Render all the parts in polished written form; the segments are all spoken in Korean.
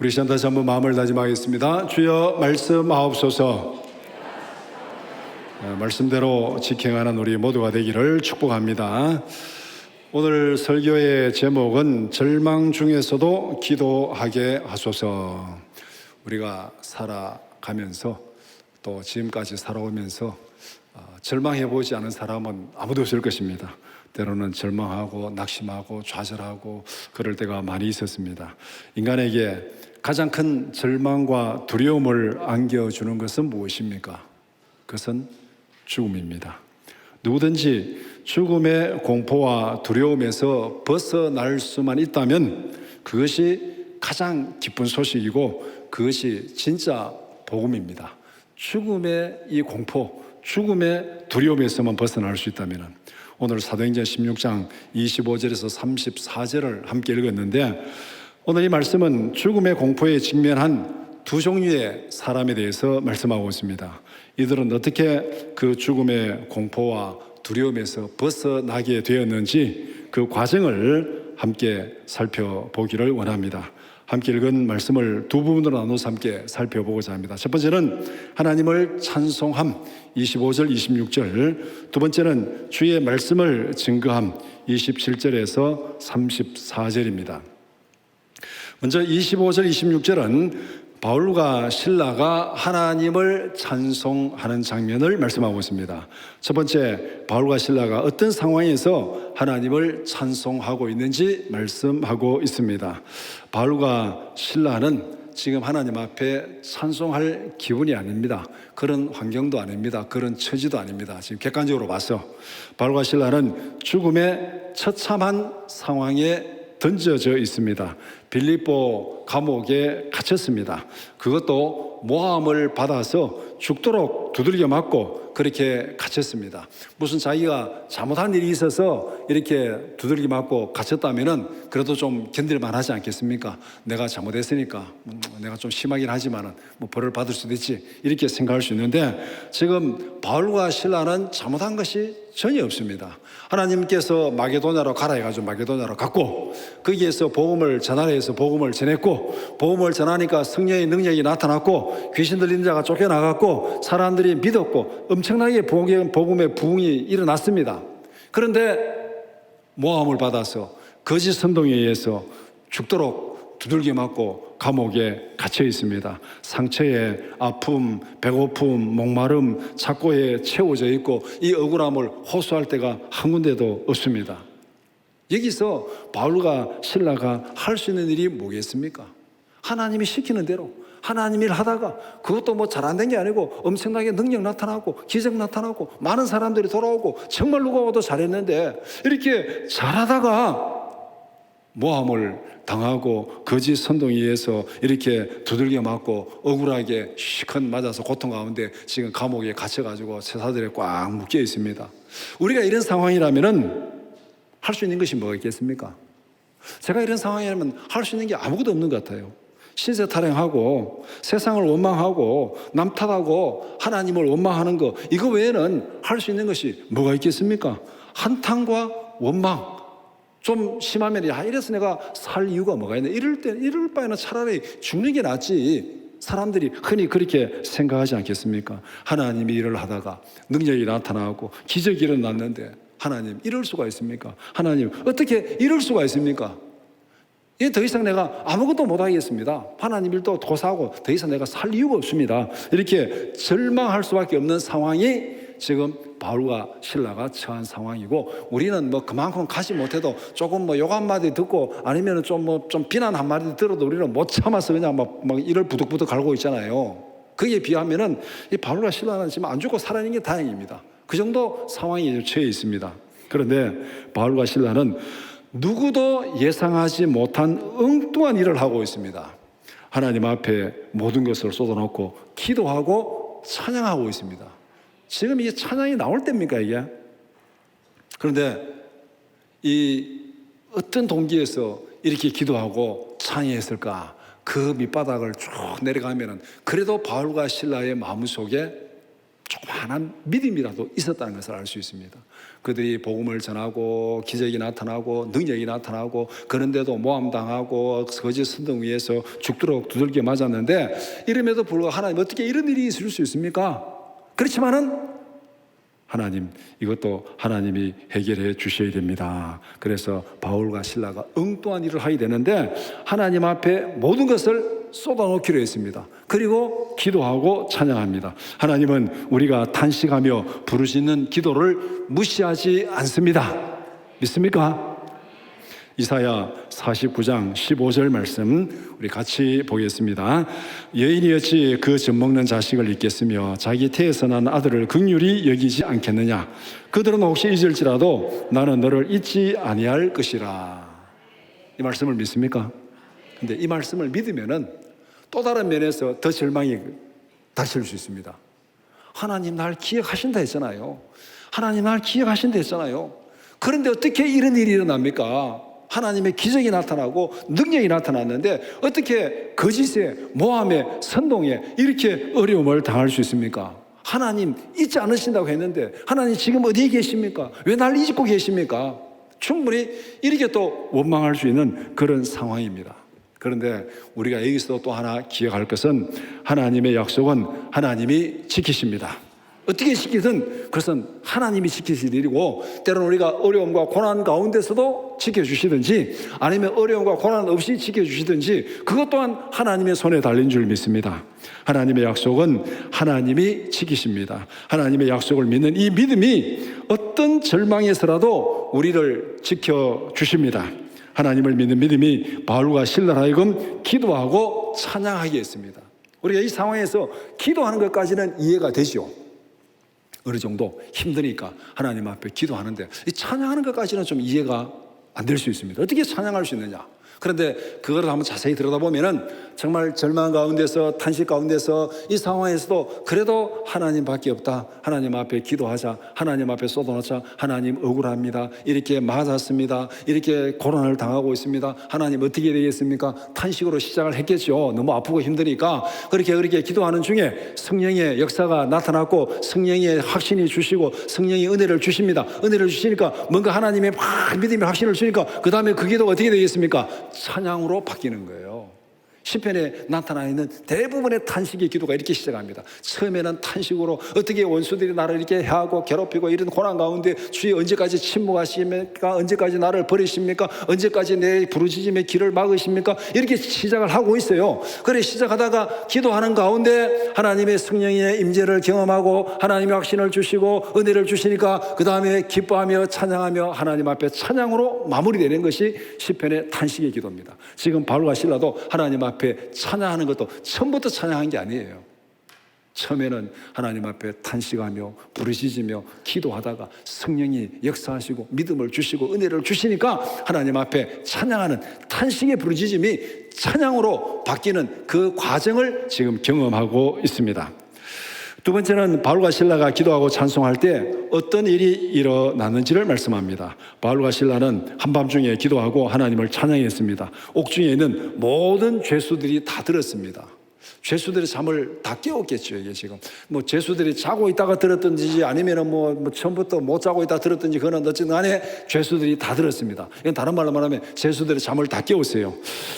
우리 시간 다시 한번 마음을 다짐하겠습니다. 주여 말씀하옵소서. 말씀대로 직행하는 우리 모두가 되기를 축복합니다. 오늘 설교의 제목은 절망 중에서도 기도하게 하소서. 우리가 살아가면서 또 지금까지 살아오면서 절망해보지 않은 사람은 아무도 없을 것입니다. 때로는 절망하고 낙심하고 좌절하고 그럴 때가 많이 있었습니다. 인간에게 가장 큰 절망과 두려움을 안겨주는 것은 무엇입니까? 그것은 죽음입니다. 누구든지 죽음의 공포와 두려움에서 벗어날 수만 있다면 그것이 가장 기쁜 소식이고 그것이 진짜 복음입니다. 죽음의 이 공포, 죽음의 두려움에서만 벗어날 수 있다면, 오늘 사도행전 16장 25절에서 34절을 함께 읽었는데, 오늘 이 말씀은 죽음의 공포에 직면한 두 종류의 사람에 대해서 말씀하고 있습니다. 이들은 어떻게 그 죽음의 공포와 두려움에서 벗어나게 되었는지 그 과정을 함께 살펴보기를 원합니다. 함께 읽은 말씀을 두 부분으로 나눠서 함께 살펴보고자 합니다. 첫 번째는 하나님을 찬송함 25절 26절, 두 번째는 주의 말씀을 증거함 27절에서 34절입니다. 먼저 25절 26절은 바울과 실라가 하나님을 찬송하는 장면을 말씀하고 있습니다. 첫 번째, 바울과 실라가 어떤 상황에서 하나님을 찬송하고 있는지 말씀하고 있습니다. 바울과 실라는 지금 하나님 앞에 찬송할 기분이 아닙니다. 그런 환경도 아닙니다. 그런 처지도 아닙니다. 지금 객관적으로 봐서 바울과 실라는 죽음의 처참한 상황에 던져져 있습니다. 빌립보 감옥에 갇혔습니다. 그것도 모함을 받아서 죽도록 두들겨 맞고 그렇게 갇혔습니다. 무슨 자기가 잘못한 일이 있어서 이렇게 두들겨 맞고 갇혔다면은 그래도 좀 견딜만 하지 않겠습니까? 내가 잘못했으니까 내가 좀 심하긴 하지만은 뭐 벌을 받을 수도 있지, 이렇게 생각할 수 있는데, 지금 바울과 실라는 잘못한 것이 전혀 없습니다. 하나님께서 마게도냐로 가라 해가지고 마게도냐로 갔고, 거기에서 복음을 전하라 해서 복음을 전했고, 복음을 전하니까 성령의 능력이 나타났고, 귀신 들린 자가 쫓겨나갔고, 사람들이 믿었고, 엄청나게 복음의 부흥이 일어났습니다. 그런데 모함을 받아서 거짓 선동에 의해서 죽도록 두들겨 맞고 감옥에 갇혀 있습니다. 상처에 아픔, 배고픔, 목마름, 착고에 채워져 있고 이 억울함을 호소할 데가 한 군데도 없습니다. 여기서 바울과 실라가 할 수 있는 일이 뭐겠습니까? 하나님이 시키는 대로 하나님 일 하다가, 그것도 뭐 잘 안 된 게 아니고 엄청나게 능력 나타나고 기적 나타나고 많은 사람들이 돌아오고 정말 누가 와도 잘했는데, 이렇게 잘하다가 모함을 당하고 거짓 선동에 의해서 이렇게 두들겨 맞고 억울하게 시컷 맞아서 고통 가운데 지금 감옥에 갇혀가지고 쇠사들에 꽉 묶여 있습니다. 우리가 이런 상황이라면은 할 수 있는 것이 뭐가 있겠습니까? 제가 이런 상황이라면 할 수 있는 게 아무것도 없는 것 같아요. 신세 타령하고 세상을 원망하고 남 탓하고 하나님을 원망하는 거, 이거 외에는 할 수 있는 것이 뭐가 있겠습니까? 한탄과 원망. 좀 심하면 이래서 내가 살 이유가 뭐가 있나, 이럴 바에는 차라리 죽는 게 낫지, 사람들이 흔히 그렇게 생각하지 않겠습니까? 하나님이 일을 하다가 능력이 나타나고 기적이 일어났는데 하나님 이럴 수가 있습니까? 하나님 어떻게 이럴 수가 있습니까? 이제 더 이상 내가 아무것도 못하겠습니다. 하나님 일도 고사하고 더 이상 내가 살 이유가 없습니다. 이렇게 절망할 수밖에 없는 상황이 지금 바울과 실라가 처한 상황이고, 우리는 뭐 그만큼 가지 못해도 조금 뭐 욕 한마디 듣고 아니면 좀 비난 한마디 들어도 우리는 못 참아서 그냥 막 이를 부득부득 갈고 있잖아요. 거기에 비하면은 이 바울과 실라는 지금 안 죽고 살아있는 게 다행입니다. 그 정도 상황에 처해 있습니다. 그런데 바울과 실라는 누구도 예상하지 못한 엉뚱한 일을 하고 있습니다. 하나님 앞에 모든 것을 쏟아놓고 기도하고 찬양하고 있습니다. 지금 이게 찬양이 나올 때입니까, 이게? 그런데 이 어떤 동기에서 이렇게 기도하고 찬양했을까? 그 밑바닥을 쭉 내려가면은 그래도 바울과 실라의 마음속에 조그마한 믿음이라도 있었다는 것을 알 수 있습니다. 그들이 복음을 전하고 기적이 나타나고 능력이 나타나고 그런데도 모함당하고 거짓 선동 위에서 죽도록 두들겨 맞았는데 이름에도 불구하고 하나님 어떻게 이런 일이 있을 수 있습니까? 그렇지만은 하나님, 이것도 하나님이 해결해 주셔야 됩니다. 그래서 바울과 실라가 엉뚱한 일을 하게 되는데 하나님 앞에 모든 것을 쏟아놓기로 했습니다. 그리고 기도하고 찬양합니다. 하나님은 우리가 탄식하며 부르짖는 기도를 무시하지 않습니다. 믿습니까? 이사야 49장 15절 말씀 우리 같이 보겠습니다. 여인이 어찌 그 젖먹는 자식을 잊겠으며 자기 태에서 난 아들을 긍휼히 여기지 않겠느냐. 그들은 혹시 잊을지라도 나는 너를 잊지 아니할 것이라. 이 말씀을 믿습니까? 근데 이 말씀을 믿으면은 또 다른 면에서 더 절망이 닥칠 수 있습니다. 하나님 날 기억하신다 했잖아요. 하나님 날 기억하신다 했잖아요. 그런데 어떻게 이런 일이 일어납니까? 하나님의 기적이 나타나고 능력이 나타났는데 어떻게 거짓에 모함에 선동에 이렇게 어려움을 당할 수 있습니까? 하나님 잊지 않으신다고 했는데 하나님 지금 어디에 계십니까? 왜 날 잊고 계십니까? 충분히 이렇게 또 원망할 수 있는 그런 상황입니다. 그런데 우리가 여기서 또 하나 기억할 것은 하나님의 약속은 하나님이 지키십니다. 어떻게 지키든 그것은 하나님이 지키실 일이고 때로는 우리가 어려움과 고난 가운데서도 지켜주시든지 아니면 어려움과 고난 없이 지켜주시든지 그것 또한 하나님의 손에 달린 줄 믿습니다. 하나님의 약속은 하나님이 지키십니다. 하나님의 약속을 믿는 이 믿음이 어떤 절망에서라도 우리를 지켜주십니다. 하나님을 믿는 믿음이 바울과 실라로 하여금 기도하고 찬양하게 했습니다. 우리가 이 상황에서 기도하는 것까지는 이해가 되죠. 어느 정도 힘드니까 하나님 앞에 기도하는데 이 찬양하는 것까지는 좀 이해가 안 될 수 있습니다. 어떻게 찬양할 수 있느냐? 그런데 그걸 한번 자세히 들여다보면은 정말 절망 가운데서 탄식 가운데서 이 상황에서도 그래도 하나님밖에 없다. 하나님 앞에 기도하자. 하나님 앞에 쏟아놓자. 하나님 억울합니다. 이렇게 맞았습니다. 이렇게 고난을 당하고 있습니다. 하나님 어떻게 되겠습니까? 탄식으로 시작을 했겠죠. 너무 아프고 힘드니까 그렇게 기도하는 중에 성령의 역사가 나타났고 성령의 확신이 주시고 성령의 은혜를 주십니다. 은혜를 주시니까 뭔가 하나님의 막 믿음의 확신을 주니까 그 다음에 그 기도가 어떻게 되겠습니까? 찬양으로 바뀌는 거예요. 시편에 나타나 있는 대부분의 탄식의 기도가 이렇게 시작합니다. 처음에는 탄식으로 어떻게 원수들이 나를 이렇게 해하고 괴롭히고 이런 고난 가운데 주여 언제까지 침묵하십니까? 언제까지 나를 버리십니까? 언제까지 내 부르짖음의 길을 막으십니까? 이렇게 시작을 하고 있어요. 그래 시작하다가 기도하는 가운데 하나님의 성령의 임재를 경험하고 하나님의 확신을 주시고 은혜를 주시니까 그 다음에 기뻐하며 찬양하며 하나님 앞에 찬양으로 마무리되는 것이 시편의 탄식의 기도입니다. 지금 바울과 실라도 하나님 앞에 찬양하는 것도 처음부터 찬양한 게 아니에요. 처음에는 하나님 앞에 탄식하며 부르짖으며 기도하다가 성령이 역사하시고 믿음을 주시고 은혜를 주시니까 하나님 앞에 찬양하는 탄식의 부르짖음이 찬양으로 바뀌는 그 과정을 지금 경험하고 있습니다. 두 번째는 바울과 실라가 기도하고 찬송할 때 어떤 일이 일어났는지를 말씀합니다. 바울과 실라는 한밤중에 기도하고 하나님을 찬양했습니다. 옥중에 있는 모든 죄수들이 다 들었습니다. 죄수들이 잠을 다 깨웠겠죠. 이게 지금 죄수들이 자고 있다가 들었든지 아니면은 처음부터 못 자고 있다 들었든지 그거는 어쨌든 간에 죄수들이 다 들었습니다. 이건 다른 말로 말하면 죄수들이 잠을 다 깨웠어요.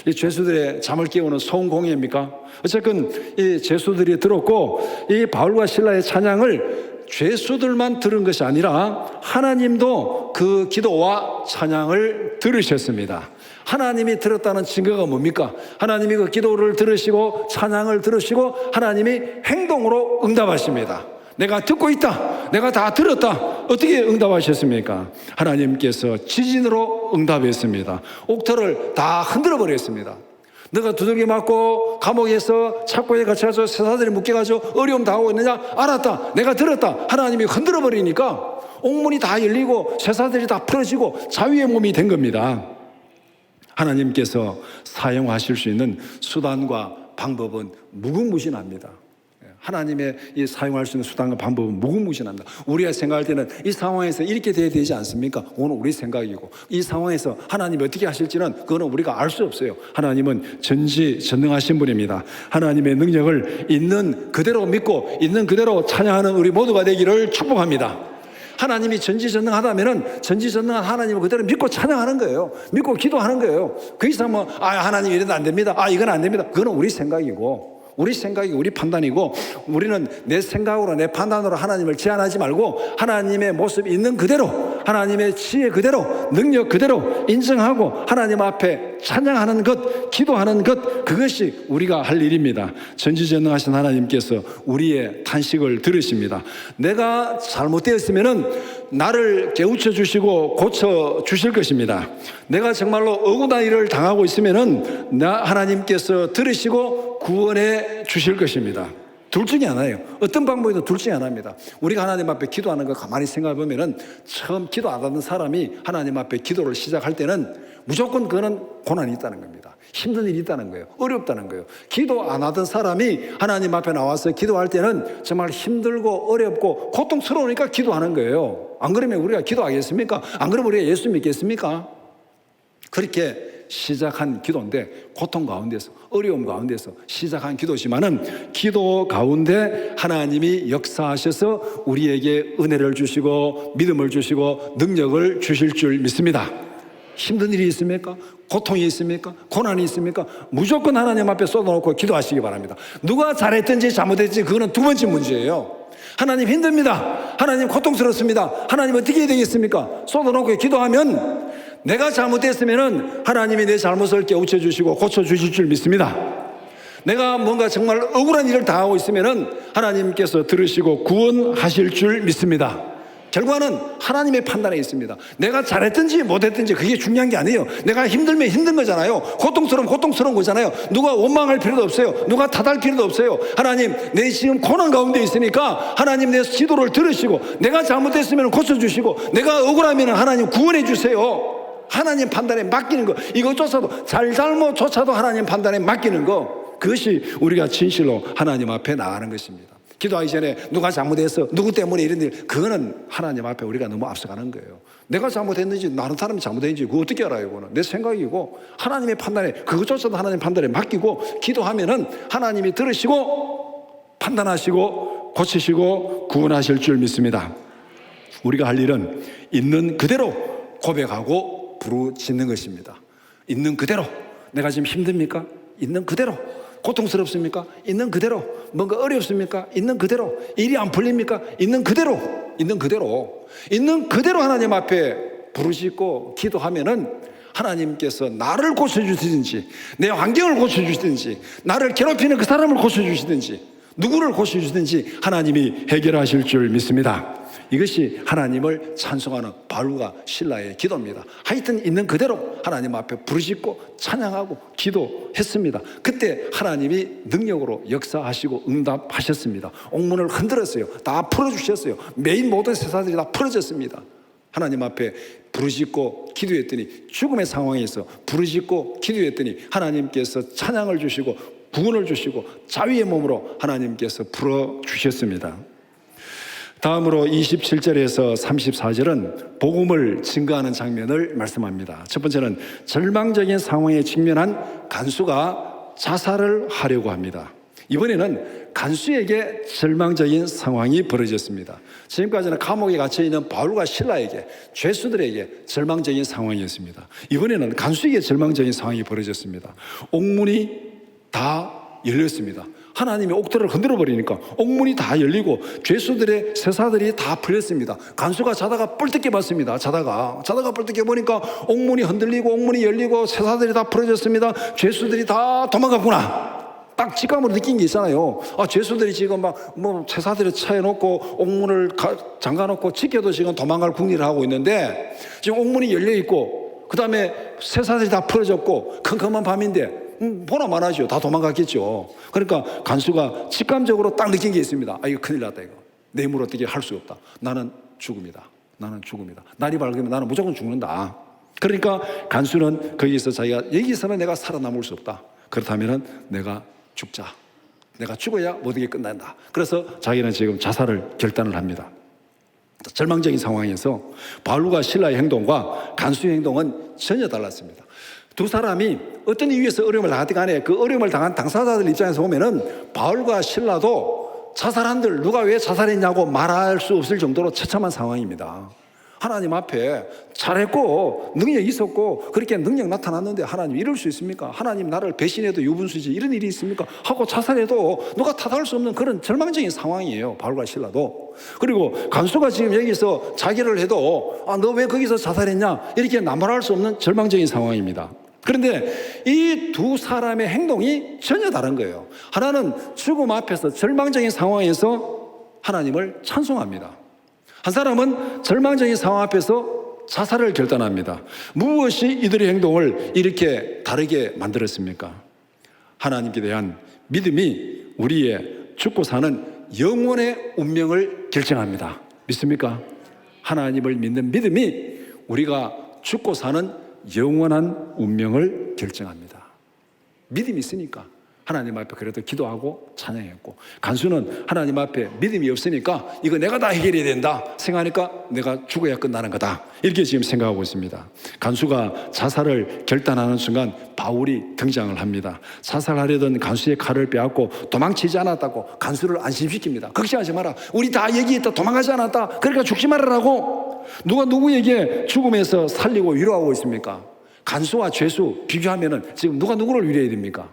이 죄수들의 잠을 깨우는 소음공예입니까? 어쨌든 이 죄수들이 들었고 이 바울과 실라의 찬양을 죄수들만 들은 것이 아니라 하나님도 그 기도와 찬양을 들으셨습니다. 하나님이 들었다는 증거가 뭡니까? 하나님이 그 기도를 들으시고 찬양을 들으시고 하나님이 행동으로 응답하십니다. 내가 듣고 있다. 내가 다 들었다. 어떻게 응답하셨습니까? 하나님께서 지진으로 응답했습니다. 옥토를 다 흔들어 버렸습니다. 너가 두들겨 맞고 감옥에서 착고에 갇혀서 세사들이 묶여가지고 어려움 당하고 있느냐? 알았다. 내가 들었다. 하나님이 흔들어 버리니까 옥문이 다 열리고 세사들이 다 풀어지고 자유의 몸이 된 겁니다. 하나님께서 사용하실 수 있는 수단과 방법은 무궁무진합니다. 하나님의 이 사용할 수 있는 수단과 방법은 무궁무진합니다. 우리가 생각할 때는 이 상황에서 이렇게 돼야 되지 않습니까? 그건 우리 생각이고, 이 상황에서 하나님이 어떻게 하실지는 그거는 우리가 알 수 없어요. 하나님은 전지전능하신 분입니다. 하나님의 능력을 있는 그대로 믿고 있는 그대로 찬양하는 우리 모두가 되기를 축복합니다. 하나님이 전지전능하다면은 전지전능한 하나님을 그대로 믿고 찬양하는 거예요. 믿고 기도하는 거예요. 그 이상 뭐 하나님 이래도 안 됩니다. 이건 안 됩니다. 그건 우리 생각이고, 우리 판단이고, 우리는 내 생각으로 내 판단으로 하나님을 제한하지 말고 하나님의 모습 있는 그대로, 하나님의 지혜 그대로, 능력 그대로 인정하고 하나님 앞에 찬양하는 것, 기도하는 것, 그것이 우리가 할 일입니다. 전지전능하신 하나님께서 우리의 탄식을 들으십니다. 내가 잘못되었으면은 나를 깨우쳐 주시고 고쳐 주실 것입니다. 내가 정말로 억울한 일을 당하고 있으면은 하나님께서 들으시고 구원해 주실 것입니다. 둘 중에 하나예요. 어떤 방법이든 둘 중에 하나입니다. 우리가 하나님 앞에 기도하는 거 가만히 생각해 보면은 처음 기도 안 하던 사람이 하나님 앞에 기도를 시작할 때는 무조건 그거는 고난이 있다는 겁니다. 힘든 일이 있다는 거예요. 어렵다는 거예요. 기도 안 하던 사람이 하나님 앞에 나와서 기도할 때는 정말 힘들고 어렵고 고통스러우니까 기도하는 거예요. 안 그러면 우리가 기도하겠습니까? 안 그러면 우리가 예수 믿겠습니까? 그렇게 시작한 기도인데, 고통 가운데서, 어려움 가운데서 시작한 기도지만은 기도 가운데 하나님이 역사하셔서 우리에게 은혜를 주시고 믿음을 주시고 능력을 주실 줄 믿습니다. 힘든 일이 있습니까? 고통이 있습니까? 고난이 있습니까? 무조건 하나님 앞에 쏟아놓고 기도하시기 바랍니다. 누가 잘했든지 잘못했든지 그거는 두 번째 문제예요. 하나님 힘듭니다. 하나님 고통스럽습니다. 하나님 어떻게 해야 되겠습니까? 쏟아놓고 기도하면 내가 잘못했으면 하나님이 내 잘못을 깨우쳐 주시고 고쳐 주실 줄 믿습니다. 내가 뭔가 정말 억울한 일을 당하고 있으면 하나님께서 들으시고 구원하실 줄 믿습니다. 결과는 하나님의 판단에 있습니다. 내가 잘했든지 못했든지 그게 중요한 게 아니에요. 내가 힘들면 힘든 거잖아요. 고통스러우면 고통스러운 거잖아요. 누가 원망할 필요도 없어요. 누가 탓할 필요도 없어요. 하나님, 내 지금 고난 가운데 있으니까 하나님 내 기도를 들으시고, 내가 잘못했으면 고쳐주시고, 내가 억울하면 하나님 구원해 주세요. 하나님 판단에 맡기는 거, 이것조차도 잘못조차도 하나님 판단에 맡기는 거, 그것이 우리가 진실로 하나님 앞에 나가는 것입니다. 기도하기 전에 누가 잘못했어, 누구 때문에 이런 일, 그거는 하나님 앞에 우리가 너무 앞서가는 거예요. 내가 잘못했는지 다른 사람이 잘못했는지 그거 어떻게 알아요? 그거는 내 생각이고 하나님의 판단에, 그것조차도 하나님 판단에 맡기고 기도하면은 하나님이 들으시고 판단하시고 고치시고 구원하실 줄 믿습니다. 우리가 할 일은 있는 그대로 고백하고 부르짖는 것입니다. 있는 그대로. 내가 지금 힘듭니까? 있는 그대로. 고통스럽습니까? 있는 그대로. 뭔가 어렵습니까? 있는 그대로. 일이 안 풀립니까? 있는 그대로. 있는 그대로. 있는 그대로 하나님 앞에 부르짖고 기도하면은 하나님께서 나를 고쳐주시든지, 내 환경을 고쳐주시든지, 나를 괴롭히는 그 사람을 고쳐주시든지, 누구를 고쳐주시든지 하나님이 해결하실 줄 믿습니다. 이것이 하나님을 찬송하는 바울과 실라의 기도입니다. 하여튼 있는 그대로 하나님 앞에 부르짖고 찬양하고 기도했습니다. 그때 하나님이 능력으로 역사하시고 응답하셨습니다. 옥문을 흔들었어요. 다 풀어주셨어요. 메인 모든 세사들이 다 풀어졌습니다. 하나님 앞에 부르짖고 기도했더니, 죽음의 상황에서 부르짖고 기도했더니 하나님께서 찬양을 주시고 구원을 주시고 자위의 몸으로 하나님께서 풀어주셨습니다. 다음으로 27절에서 34절은 복음을 증거하는 장면을 말씀합니다. 첫 번째는 절망적인 상황에 직면한 간수가 자살을 하려고 합니다. 이번에는 간수에게 절망적인 상황이 벌어졌습니다. 지금까지는 감옥에 갇혀있는 바울과 실라에게, 죄수들에게 절망적인 상황이었습니다. 이번에는 간수에게 절망적인 상황이 벌어졌습니다. 옥문이 다 열렸습니다. 하나님이 옥들을 흔들어 버리니까 옥문이 다 열리고 죄수들의 세사들이 다 풀렸습니다. 간수가 자다가 뿔 뜯겨 봤습니다. 자다가 뿔 뜯겨 보니까 옥문이 흔들리고 옥문이 열리고 세사들이 다 풀어졌습니다. 죄수들이 다 도망갔구나. 딱 직감으로 느낀 게 있잖아요. 죄수들이 지금 세사들을 차여놓고 옥문을 잠가놓고 지켜도 지금 도망갈 궁리를 하고 있는데, 지금 옥문이 열려 있고 그 다음에 세사들이 다 풀어졌고 컴컴한 밤인데 보나 마나죠. 다 도망갔겠죠. 그러니까 간수가 직감적으로 딱 느낀 게 있습니다. 이거 큰일 났다. 이거 내 힘으로 어떻게 할 수 없다. 나는 죽음이다. 날이 밝으면 나는 무조건 죽는다. 그러니까 간수는 거기서 자기가, 여기서는 내가 살아남을 수 없다. 그렇다면 내가 죽자. 내가 죽어야 모든 게 끝난다. 그래서 자기는 지금 자살을 결단을 합니다. 절망적인 상황에서 바울과 실라의 행동과 간수의 행동은 전혀 달랐습니다. 두 사람이 어떤 이유에서 어려움을 당하든 간에 그 어려움을 당한 당사자들 입장에서 보면은 바울과 실라도 자살한들 누가 왜 자살했냐고 말할 수 없을 정도로 처참한 상황입니다. 하나님 앞에 잘했고 능력이 있었고 그렇게 능력 나타났는데 하나님 이럴 수 있습니까? 하나님 나를 배신해도 유분수지 이런 일이 있습니까? 하고 자살해도 누가 탓할 수 없는 그런 절망적인 상황이에요. 바울과 실라도. 그리고 간수가 지금 여기서 자기를 해도 너 왜 거기서 자살했냐 이렇게 남발할 수 없는 절망적인 상황입니다. 그런데 이 두 사람의 행동이 전혀 다른 거예요. 하나는 죽음 앞에서 절망적인 상황에서 하나님을 찬송합니다. 한 사람은 절망적인 상황 앞에서 자살을 결단합니다. 무엇이 이들의 행동을 이렇게 다르게 만들었습니까? 하나님께 대한 믿음이 우리의 죽고 사는 영혼의 운명을 결정합니다. 믿습니까? 하나님을 믿는 믿음이 우리가 죽고 사는 영원한 운명을 결정합니다. 믿음이 있으니까 하나님 앞에 그래도 기도하고 찬양했고, 간수는 하나님 앞에 믿음이 없으니까 이거 내가 다 해결해야 된다 생각하니까 내가 죽어야 끝나는 거다 이렇게 지금 생각하고 있습니다. 간수가 자살을 결단하는 순간 바울이 등장을 합니다. 자살하려던 간수의 칼을 빼앗고 도망치지 않았다고 간수를 안심시킵니다. 걱정하지 마라, 우리 다 여기 있다, 도망가지 않았다, 그러니까 죽지 말아라고. 누가 누구에게 죽음에서 살리고 위로하고 있습니까? 간수와 죄수 비교하면은 지금 누가 누구를 위로해야 됩니까?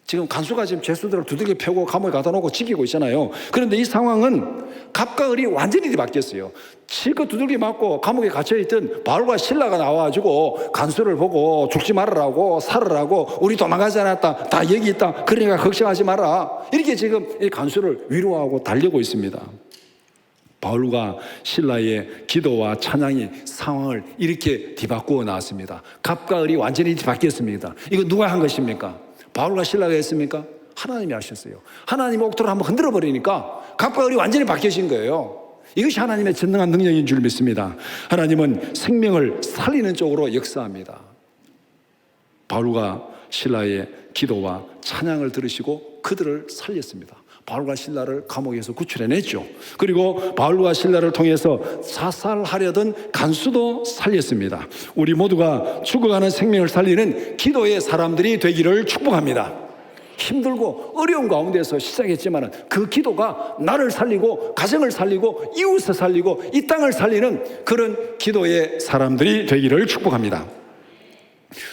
지금 간수가 지금 죄수들을 두들겨 패고 감옥에 가다 놓고 지키고 있잖아요. 그런데 이 상황은 갑과 을이 완전히 바뀌었어요. 실컷 두들겨 맞고 감옥에 갇혀있던 바울과 실라가 나와가지고 간수를 보고 죽지 말으라고, 살으라고, 우리 도망가지 않았다, 다 여기 있다, 그러니까 걱정하지 마라, 이렇게 지금 이 간수를 위로하고 달래고 있습니다. 바울과 실라의 기도와 찬양이 상황을 이렇게 뒤바꾸어 나왔습니다. 갑과 을이 완전히 바뀌었습니다. 이거 누가 한 것입니까? 바울과 실라가 했습니까? 하나님이 하셨어요. 하나님의 옥토를 한번 흔들어 버리니까 갑과 을이 완전히 바뀌어진 거예요. 이것이 하나님의 전능한 능력인 줄 믿습니다. 하나님은 생명을 살리는 쪽으로 역사합니다. 바울과 실라의 기도와 찬양을 들으시고 그들을 살렸습니다. 바울과 실라를 감옥에서 구출해냈죠. 그리고 바울과 실라를 통해서 자살하려던 간수도 살렸습니다. 우리 모두가 죽어가는 생명을 살리는 기도의 사람들이 되기를 축복합니다. 힘들고 어려운 가운데서 시작했지만 그 기도가 나를 살리고 가정을 살리고 이웃을 살리고 이 땅을 살리는 그런 기도의 사람들이 되기를 축복합니다.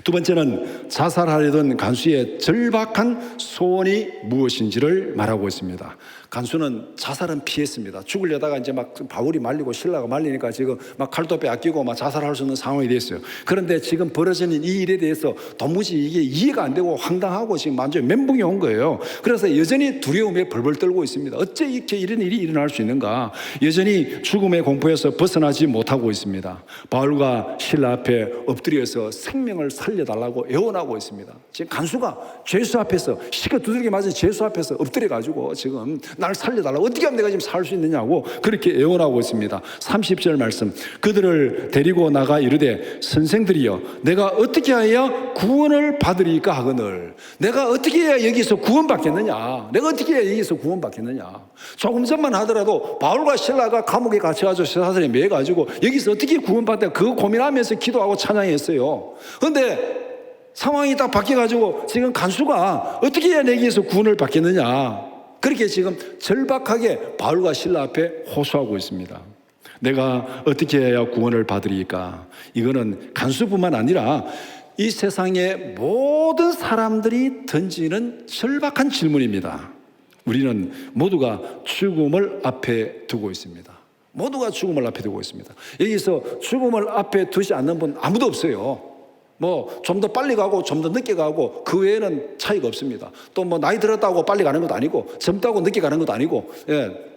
두 번째는 자살하려던 간수의 절박한 소원이 무엇인지를 말하고 있습니다. 간수는 자살은 피했습니다. 죽으려다가 이제 막 바울이 말리고 신라가 말리니까 지금 막 칼도 빼앗기고 막 자살할 수 있는 상황이 됐어요. 그런데 지금 벌어지는 이 일에 대해서 도무지 이게 이해가 안 되고 황당하고 지금 완전히 멘붕이 온 거예요. 그래서 여전히 두려움에 벌벌 떨고 있습니다. 어째 이렇게 이런 일이 일어날 수 있는가? 여전히 죽음의 공포에서 벗어나지 못하고 있습니다. 바울과 신라 앞에 엎드려서 생명을 살려달라고 애원하고 있습니다. 지금 간수가 죄수 앞에서 시가 두들겨 맞은 죄수 앞에서 엎드려가지고 지금 날 살려달라고, 어떻게 하면 내가 지금 살 수 있느냐고 그렇게 애원하고 있습니다. 30절 말씀, 그들을 데리고 나가 이르되 선생들이여 내가 어떻게 해야 구원을 받으리까 하거늘. 내가 어떻게 해야 여기서 구원받겠느냐, 내가 어떻게 해야 여기서 구원받겠느냐. 조금 전만 하더라도 바울과 실라가 감옥에 갇혀가지고 사슬에 매가지고 여기서 어떻게 구원받다 그 고민하면서 기도하고 찬양했어요. 그런데 상황이 딱 바뀌어가지고 지금 간수가 어떻게 해야 여기에서 구원을 받겠느냐, 그렇게 지금 절박하게 바울과 실라 앞에 호소하고 있습니다. 내가 어떻게 해야 구원을 받으리까? 이거는 간수뿐만 아니라 이 세상의 모든 사람들이 던지는 절박한 질문입니다. 우리는 모두가 죽음을 앞에 두고 있습니다. 모두가 죽음을 앞에 두고 있습니다. 여기서 죽음을 앞에 두지 않는 분 아무도 없어요. 뭐 좀 더 빨리 가고 좀 더 늦게 가고 그 외에는 차이가 없습니다. 또 뭐 나이 들었다고 빨리 가는 것도 아니고 젊다고 늦게 가는 것도 아니고,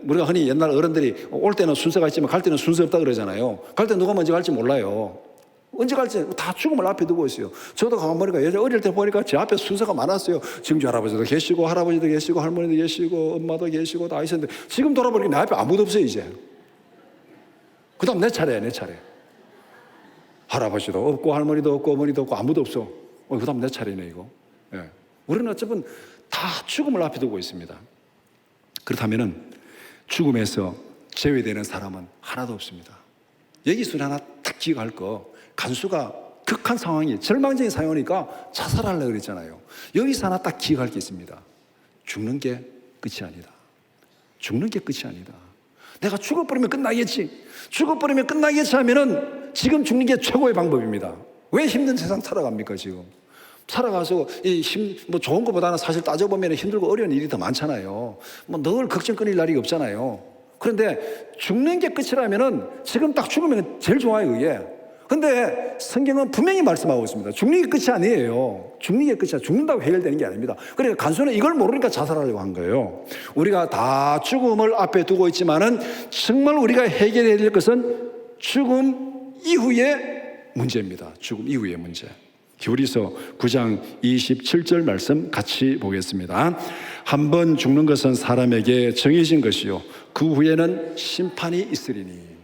우리가 흔히 옛날 어른들이 올 때는 순서가 있지만 갈 때는 순서 없다 그러잖아요. 갈 때 누가 먼저 갈지 몰라요. 언제 갈지 다 죽음을 앞에 두고 있어요. 저도 가만 보니까 예전 어릴 때 보니까 제 앞에 순서가 많았어요. 증조 할아버지도 계시고 할아버지도 계시고 할머니도 계시고 엄마도 계시고 다 있었는데 지금 돌아보니까 내 앞에 아무도 없어요. 이제 그 다음 내 차례야. 내 차례. 할아버지도 없고 할머니도 없고 어머니도 없고 아무도 없어. 그 다음 내 차례네 이거. 우리는 어차피 다 죽음을 앞에 두고 있습니다. 그렇다면 죽음에서 제외되는 사람은 하나도 없습니다. 여기서 하나 딱 기억할 거, 간수가 극한 상황이, 절망적인 상황이니까 자살하려고 그랬잖아요. 여기서 하나 딱 기억할 게 있습니다. 죽는 게 끝이 아니다. 죽는 게 끝이 아니다. 내가 죽어버리면 끝나겠지, 죽어버리면 끝나겠지 하면은 지금 죽는 게 최고의 방법입니다. 왜 힘든 세상 살아갑니까? 지금 살아가서 뭐 좋은 것보다는 사실 따져보면 힘들고 어려운 일이 더 많잖아요. 뭐 늘 걱정 끊일 날이 없잖아요. 그런데 죽는 게 끝이라면은 지금 딱 죽으면 제일 좋아요, 그게. 근데 성경은 분명히 말씀하고 있습니다. 죽는 게 끝이 아니에요. 죽는 게 끝이야. 죽는다고 해결되는 게 아닙니다. 그러니까 간수는 이걸 모르니까 자살하려고 한 거예요. 우리가 다 죽음을 앞에 두고 있지만은 정말 우리가 해결해야 될 것은 죽음 이후의 문제입니다. 죽음 이후의 문제. 히브리서 9장 27절 말씀 같이 보겠습니다. 한 번 죽는 것은 사람에게 정해진 것이요 그 후에는 심판이 있으리니.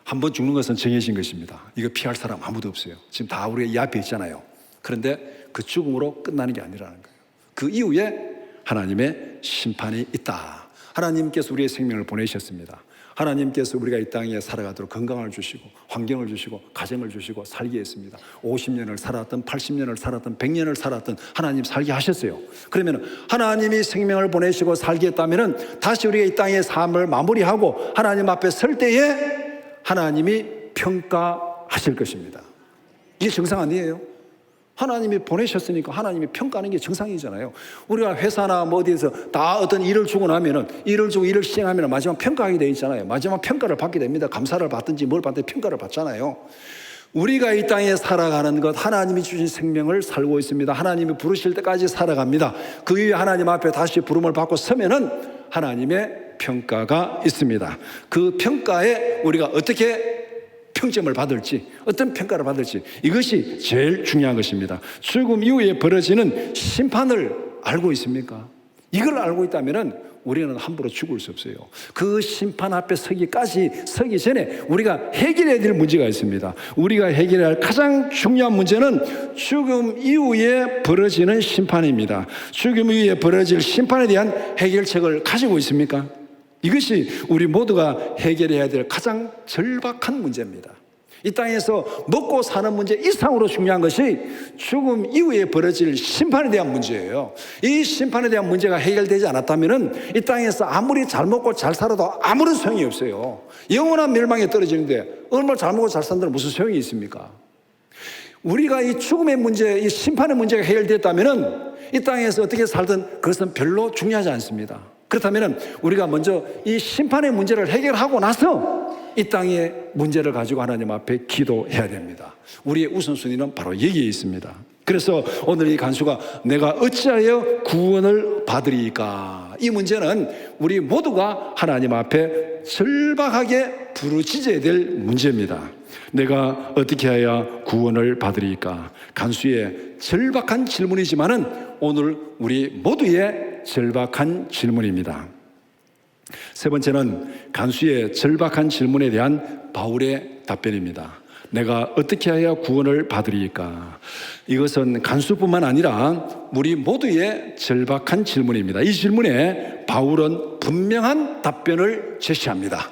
한 번 죽는 것은 정해진 것입니다. 이거 피할 사람 아무도 없어요. 지금 다 우리가 이 앞에 있잖아요. 그런데 그 죽음으로 끝나는 게 아니라는 거예요. 그 이후에 하나님의 심판이 있다. 하나님께서 우리의 생명을 보내셨습니다. 하나님께서 우리가 이 땅에 살아가도록 건강을 주시고 환경을 주시고 가정을 주시고 살게 했습니다. 50년을 살았든 80년을 살았든 100년을 살았든 하나님 살게 하셨어요. 그러면 하나님이 생명을 보내시고 살게 했다면 다시 우리가 이 땅의 삶을 마무리하고 하나님 앞에 설 때에 하나님이 평가하실 것입니다. 이게 정상 아니에요? 하나님이 보내셨으니까 하나님이 평가하는 게 정상이잖아요. 우리가 회사나 뭐 어디에서 다 어떤 일을 주고 나면은 일을 주고 일을 시행하면 마지막 평가하게 되어 있잖아요. 마지막 평가를 받게 됩니다. 감사를 받든지 뭘 받든지 평가를 받잖아요. 우리가 이 땅에 살아가는 것, 하나님이 주신 생명을 살고 있습니다. 하나님이 부르실 때까지 살아갑니다. 그 이후에 하나님 앞에 다시 부름을 받고 서면은 하나님의 평가가 있습니다. 그 평가에 우리가 어떻게 평점을 받을지, 어떤 평가를 받을지, 이것이 제일 중요한 것입니다. 죽음 이후에 벌어지는 심판을 알고 있습니까? 이걸 알고 있다면 우리는 함부로 죽을 수 없어요. 그 심판 앞에 서기 전에 우리가 해결해야 될 문제가 있습니다. 우리가 해결해야 할 가장 중요한 문제는 죽음 이후에 벌어지는 심판입니다. 죽음 이후에 벌어질 심판에 대한 해결책을 가지고 있습니까? 이것이 우리 모두가 해결해야 될 가장 절박한 문제입니다. 이 땅에서 먹고 사는 문제 이상으로 중요한 것이 죽음 이후에 벌어질 심판에 대한 문제예요. 이 심판에 대한 문제가 해결되지 않았다면 이 땅에서 아무리 잘 먹고 잘 살아도 아무런 소용이 없어요. 영원한 멸망에 떨어지는데 얼마나 잘 먹고 잘 산다는 무슨 소용이 있습니까? 우리가 이 죽음의 문제, 이 심판의 문제가 해결됐다면 이 땅에서 어떻게 살든 그것은 별로 중요하지 않습니다. 그렇다면 우리가 먼저 이 심판의 문제를 해결하고 나서 이 땅의 문제를 가지고 하나님 앞에 기도해야 됩니다. 우리의 우선순위는 바로 여기에 있습니다. 그래서 오늘 이 간수가 내가 어찌하여 구원을 받으리까? 이 문제는 우리 모두가 하나님 앞에 절박하게 부르짖어야 될 문제입니다. 내가 어떻게 해야 구원을 받으리까? 간수의 절박한 질문이지만은 오늘 우리 모두의 절박한 질문입니다. 세 번째는 간수의 절박한 질문에 대한 바울의 답변입니다. 내가 어떻게 해야 구원을 받으리까? 이것은 간수뿐만 아니라 우리 모두의 절박한 질문입니다. 이 질문에 바울은 분명한 답변을 제시합니다.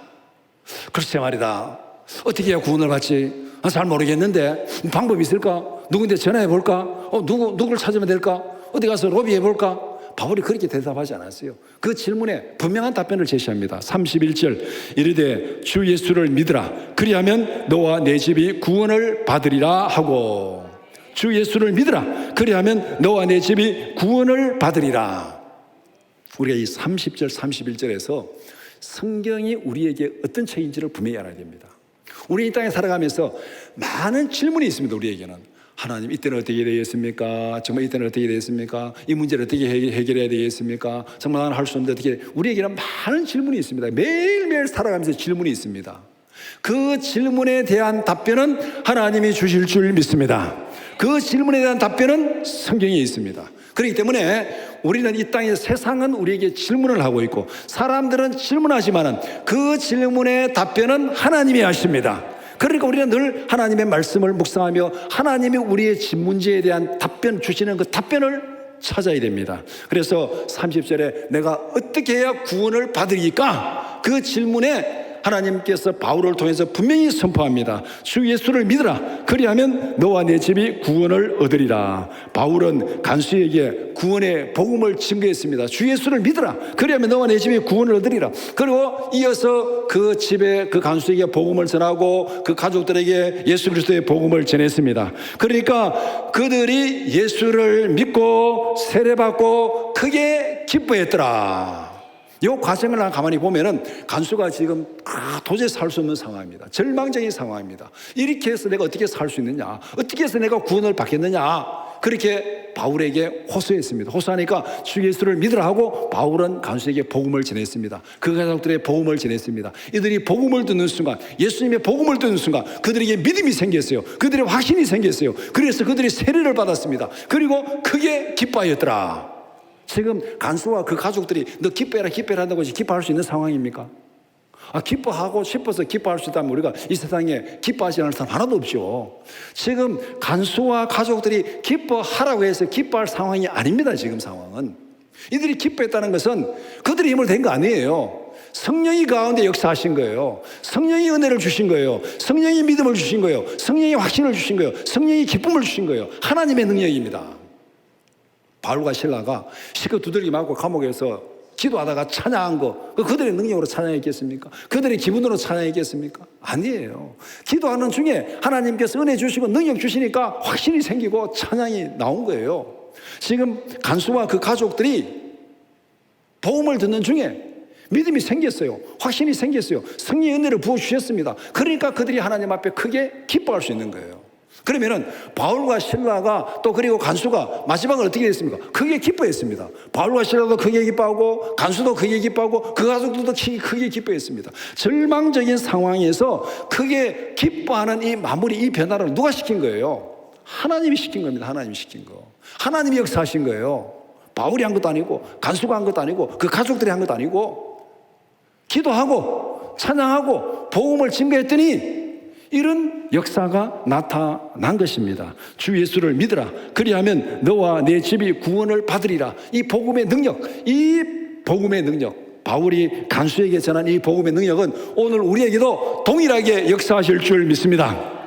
글쎄 말이다. 어떻게 해야 구원을 받지? 잘 모르겠는데 방법이 있을까? 누구한테 전화해 볼까? 누구를 찾으면 될까? 어디 가서 로비해 볼까? 바울이 그렇게 대답하지 않았어요. 그 질문에 분명한 답변을 제시합니다. 31절 이르되 주 예수를 믿으라 그리하면 너와 내 집이 구원을 받으리라 하고, 주 예수를 믿으라 그리하면 너와 내 집이 구원을 받으리라. 우리가 이 30절 31절에서 성경이 우리에게 어떤 책인지를 분명히 알아야 됩니다. 우리 이 땅에 살아가면서 많은 질문이 있습니다. 우리에게는 하나님 이때는 어떻게 되겠습니까? 정말 이때는 어떻게 되겠습니까? 이 문제를 어떻게 해결해야 되겠습니까? 정말 나는 할 수 없는데 어떻게? 우리에게는 많은 질문이 있습니다. 매일매일 살아가면서 질문이 있습니다. 그 질문에 대한 답변은 하나님이 주실 줄 믿습니다. 그 질문에 대한 답변은 성경에 있습니다. 그렇기 때문에 우리는 이 땅의 세상은 우리에게 질문을 하고 있고 사람들은 질문하지만은 그 질문의 답변은 하나님이 하십니다. 그러니까 우리는 늘 하나님의 말씀을 묵상하며 하나님이 우리의 문제에 대한 답변 주시는 그 답변을 찾아야 됩니다. 그래서 30절에 내가 어떻게 해야 구원을 받으리까? 그 질문에 하나님께서 바울을 통해서 분명히 선포합니다. 주 예수를 믿으라. 그리하면 너와 내 집이 구원을 얻으리라. 바울은 간수에게 구원의 복음을 증거했습니다. 주 예수를 믿으라. 그리하면 너와 내 집이 구원을 얻으리라. 그리고 이어서 그 집에 그 간수에게 복음을 전하고 그 가족들에게 예수 그리스도의 복음을 전했습니다. 그러니까 그들이 예수를 믿고 세례받고 크게 기뻐했더라. 이 과정을 가만히 보면은 간수가 지금 도저히 살 수 없는 상황입니다. 절망적인 상황입니다. 이렇게 해서 내가 어떻게 살 수 있느냐? 어떻게 해서 내가 구원을 받겠느냐? 그렇게 바울에게 호소했습니다. 호소하니까 주 예수를 믿으라 하고 바울은 간수에게 복음을 전했습니다. 그 가족들의 복음을 전했습니다. 이들이 복음을 듣는 순간, 예수님의 복음을 듣는 순간 그들에게 믿음이 생겼어요. 그들의 확신이 생겼어요. 그래서 그들이 세례를 받았습니다. 그리고 크게 기뻐하였더라. 지금 간수와 그 가족들이 너 기뻐해라 기뻐해라 한다고 기뻐할 수 있는 상황입니까? 기뻐하고 싶어서 기뻐할 수 있다면 우리가 이 세상에 기뻐하지 않을 사람 하나도 없죠. 지금 간수와 가족들이 기뻐하라고 해서 기뻐할 상황이 아닙니다. 지금 상황은 이들이 기뻐했다는 것은 그들의 힘으로 된 거 아니에요. 성령이 가운데 역사하신 거예요. 성령이 은혜를 주신 거예요. 성령이 믿음을 주신 거예요. 성령이 확신을 주신 거예요. 성령이 기쁨을 주신 거예요. 하나님의 능력입니다. 바울과 실라가 시컷 두들기 맞고 감옥에서 기도하다가 찬양한 거, 그들의 능력으로 찬양했겠습니까? 그들의 기분으로 찬양했겠습니까? 아니에요. 기도하는 중에 하나님께서 은혜 주시고 능력 주시니까 확신이 생기고 찬양이 나온 거예요. 지금 간수와 그 가족들이 복음을 듣는 중에 믿음이 생겼어요. 확신이 생겼어요. 성령의 은혜를 부어주셨습니다. 그러니까 그들이 하나님 앞에 크게 기뻐할 수 있는 거예요. 그러면은 바울과 실라가 또 그리고 간수가 마지막은 어떻게 됐습니까? 크게 기뻐했습니다. 바울과 실라도 크게 기뻐하고 간수도 크게 기뻐하고 그 가족들도 크게 기뻐했습니다. 절망적인 상황에서 크게 기뻐하는 이 마무리, 이 변화를 누가 시킨 거예요? 하나님이 시킨 겁니다. 하나님이 시킨 거. 하나님이 역사하신 거예요. 바울이 한 것도 아니고 간수가 한 것도 아니고 그 가족들이 한 것도 아니고 기도하고 찬양하고 복음을 증거했더니 이런 역사가 나타난 것입니다. 주 예수를 믿으라. 그리하면 너와 내 집이 구원을 받으리라. 이 복음의 능력, 이 복음의 능력, 바울이 간수에게 전한 이 복음의 능력은 오늘 우리에게도 동일하게 역사하실 줄 믿습니다.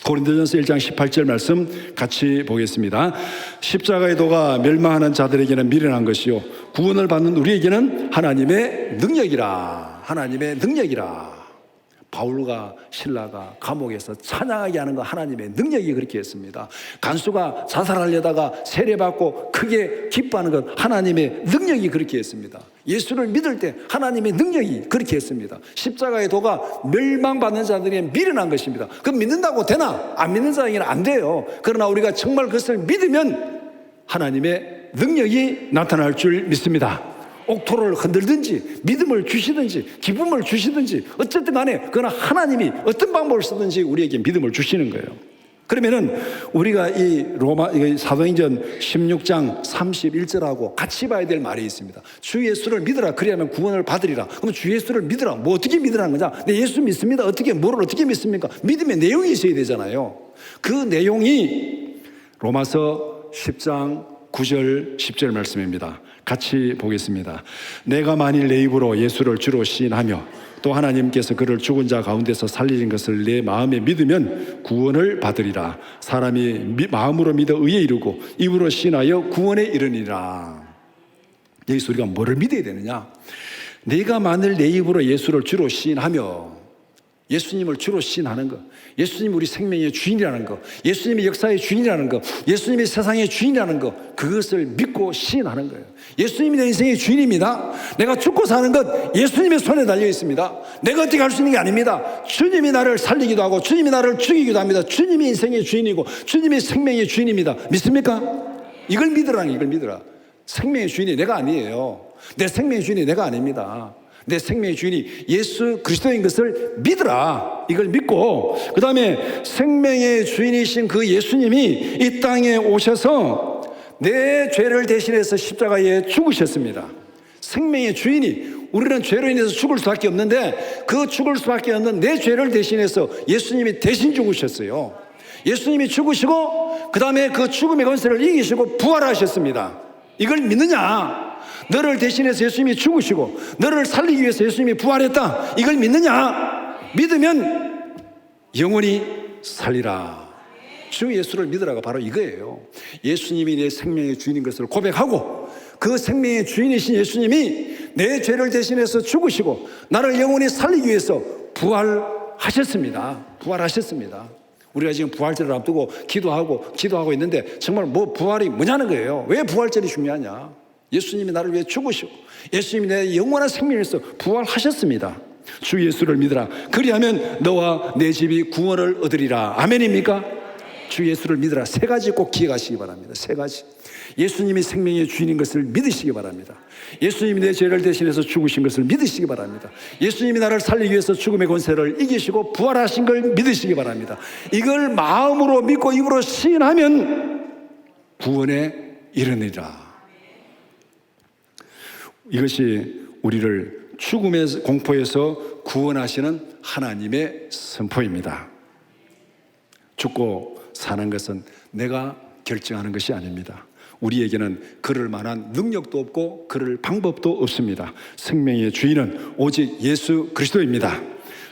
고린도전서 1장 18절 말씀 같이 보겠습니다. 십자가의 도가 멸망하는 자들에게는 미련한 것이요 구원을 받는 우리에게는 하나님의 능력이라. 하나님의 능력이라. 바울과 실라가 감옥에서 찬양하게 하는 거 하나님의 능력이 그렇게 했습니다. 간수가 자살하려다가 세례받고 크게 기뻐하는 것 하나님의 능력이 그렇게 했습니다. 예수를 믿을 때 하나님의 능력이 그렇게 했습니다. 십자가의 도가 멸망받는 자들에게 미련한 것입니다. 그럼 믿는다고 되나? 안 믿는 자에게는 안 돼요. 그러나 우리가 정말 그것을 믿으면 하나님의 능력이 나타날 줄 믿습니다. 옥토를 흔들든지 믿음을 주시든지 기쁨을 주시든지 어쨌든 간에 그러나 하나님이 어떤 방법을 쓰든지 우리에게 믿음을 주시는 거예요. 그러면은 우리가 이 로마 사도행전 16장 31절하고 같이 봐야 될 말이 있습니다. 주 예수를 믿으라. 그리하면 구원을 받으리라. 그럼 주 예수를 믿으라. 뭐 어떻게 믿으라는 거냐? 네, 예수 믿습니다. 어떻게 뭐를 어떻게 믿습니까? 믿음의 내용이 있어야 되잖아요. 그 내용이 로마서 10장 9절 10절 말씀입니다. 같이 보겠습니다. 내가 만일 내 입으로 예수를 주로 시인하며 또 하나님께서 그를 죽은 자 가운데서 살리신 것을 내 마음에 믿으면 구원을 받으리라. 사람이 마음으로 믿어 의에 이르고 입으로 시인하여 구원에 이르니라. 여기서 우리가 뭐를 믿어야 되느냐? 내가 만일 내 입으로 예수를 주로 시인하며, 예수님을 주로 시인하는 것, 예수님이 우리 생명의 주인이라는 것, 예수님이 역사의 주인이라는 것, 예수님이 세상의 주인이라는 것, 그것을 믿고 시인하는 거예요. 예수님이 내 인생의 주인입니다. 내가 죽고 사는 것 예수님의 손에 달려 있습니다. 내가 어떻게 할 수 있는 게 아닙니다. 주님이 나를 살리기도 하고 주님이 나를 죽이기도 합니다. 주님이 인생의 주인이고 주님이 생명의 주인입니다. 믿습니까? 이걸 믿으라는, 이걸 믿으라. 생명의 주인이 내가 아니에요. 내 생명의 주인이 내가 아닙니다. 내 생명의 주인이 예수 그리스도인 것을 믿으라. 이걸 믿고 그 다음에 생명의 주인이신 그 예수님이 이 땅에 오셔서 내 죄를 대신해서 십자가에 죽으셨습니다. 생명의 주인이, 우리는 죄로 인해서 죽을 수밖에 없는데 그 죽을 수밖에 없는 내 죄를 대신해서 예수님이 대신 죽으셨어요. 예수님이 죽으시고 그 다음에 그 죽음의 권세를 이기시고 부활하셨습니다. 이걸 믿느냐? 너를 대신해서 예수님이 죽으시고 너를 살리기 위해서 예수님이 부활했다. 이걸 믿느냐? 믿으면 영원히 살리라. 주 예수를 믿으라가 바로 이거예요. 예수님이 내 생명의 주인인 것을 고백하고 그 생명의 주인이신 예수님이 내 죄를 대신해서 죽으시고 나를 영원히 살리기 위해서 부활하셨습니다. 부활하셨습니다. 우리가 지금 부활절을 앞두고 기도하고 있는데 정말 뭐 부활이 뭐냐는 거예요. 왜 부활절이 중요하냐? 예수님이 나를 위해 죽으시고 예수님이 내 영원한 생명을 위해서 부활하셨습니다. 주 예수를 믿으라. 그리하면 너와 내 집이 구원을 얻으리라. 아멘입니까? 주 예수를 믿으라. 세 가지 꼭 기억하시기 바랍니다. 세 가지. 예수님이 생명의 주인인 것을 믿으시기 바랍니다. 예수님이 내 죄를 대신해서 죽으신 것을 믿으시기 바랍니다. 예수님이 나를 살리기 위해서 죽음의 권세를 이기시고 부활하신 걸 믿으시기 바랍니다. 이걸 마음으로 믿고 입으로 시인하면 구원에 이르느니라. 이것이 우리를 죽음의 공포에서 구원하시는 하나님의 선포입니다. 죽고 사는 것은 내가 결정하는 것이 아닙니다. 우리에게는 그럴 만한 능력도 없고 그럴 방법도 없습니다. 생명의 주인은 오직 예수 그리스도입니다.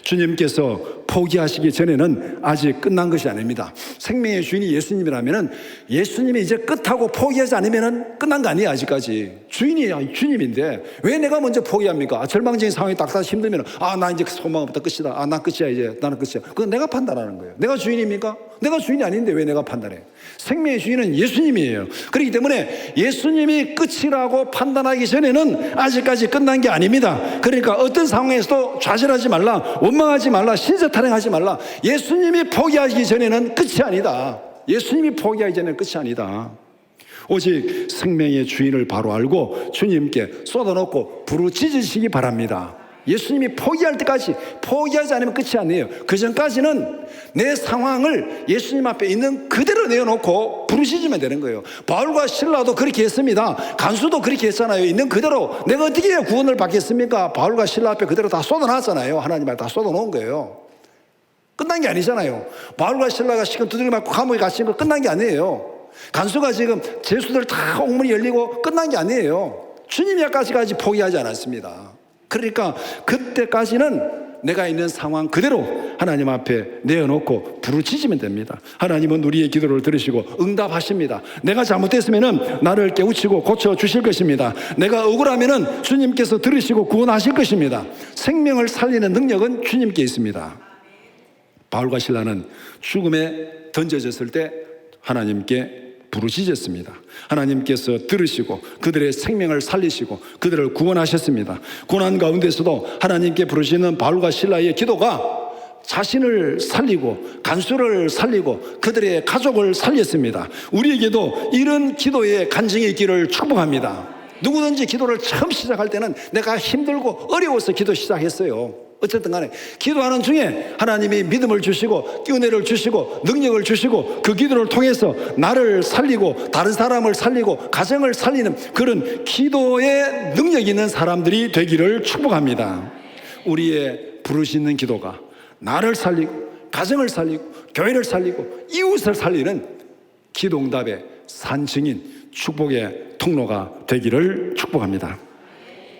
주님께서 포기하시기 전에는 아직 끝난 것이 아닙니다. 생명의 주인이 예수님이라면 예수님이 이제 끝하고 포기하지 않으면 끝난 거 아니에요. 아직까지 주인이 주님인데 왜 내가 먼저 포기합니까? 절망적인 상황이 딱딱 힘들면 나 이제 소망부터 끝이다. 나 끝이야. 이제 나는 끝이야. 그건 내가 판단하는 거예요. 내가 주인입니까? 내가 주인이 아닌데 왜 내가 판단해? 생명의 주인은 예수님이에요. 그렇기 때문에 예수님이 끝이라고 판단하기 전에는 아직까지 끝난 게 아닙니다. 그러니까 어떤 상황에서도 좌절하지 말라, 원망하지 말라, 신세타령하지 말라. 예수님이 포기하기 전에는 끝이 아니다. 예수님이 포기하기 전에는 끝이 아니다. 오직 생명의 주인을 바로 알고 주님께 쏟아놓고 부르짖으시기 바랍니다. 예수님이 포기할 때까지, 포기하지 않으면 끝이 아니에요. 그 전까지는 내 상황을 예수님 앞에 있는 그대로 내어놓고 부르짖으면 되는 거예요. 바울과 실라도 그렇게 했습니다. 간수도 그렇게 했잖아요. 있는 그대로. 내가 어떻게 해야 구원을 받겠습니까? 바울과 실라 앞에 그대로 다 쏟아놨잖아요. 하나님 앞에 다 쏟아놓은 거예요. 끝난 게 아니잖아요. 바울과 실라가 시간 두드려 맞고 감옥에 갇힌 거 끝난 게 아니에요. 간수가 지금 죄수들 다 옥문이 열리고 끝난 게 아니에요. 주님이 아까지까지 포기하지 않았습니다. 그러니까 그때까지는 내가 있는 상황 그대로 하나님 앞에 내어놓고 부르짖으면 됩니다. 하나님은 우리의 기도를 들으시고 응답하십니다. 내가 잘못했으면 나를 깨우치고 고쳐주실 것입니다. 내가 억울하면 주님께서 들으시고 구원하실 것입니다. 생명을 살리는 능력은 주님께 있습니다. 바울과 실라는 죽음에 던져졌을 때 하나님께 부르짖었습니다. 하나님께서 들으시고 그들의 생명을 살리시고 그들을 구원하셨습니다. 고난 가운데서도 하나님께 부르시는 바울과 실라의 기도가 자신을 살리고 간수를 살리고 그들의 가족을 살렸습니다. 우리에게도 이런 기도의 간증이 있기를 축복합니다. 누구든지 기도를 처음 시작할 때는 내가 힘들고 어려워서 기도 시작했어요. 어쨌든 간에 기도하는 중에 하나님이 믿음을 주시고 은혜를 주시고 능력을 주시고 그 기도를 통해서 나를 살리고 다른 사람을 살리고 가정을 살리는 그런 기도의 능력 있는 사람들이 되기를 축복합니다. 우리의 부르짖는 기도가 나를 살리고 가정을 살리고 교회를 살리고 이웃을 살리는 기도응답의 산증인 축복의 통로가 되기를 축복합니다.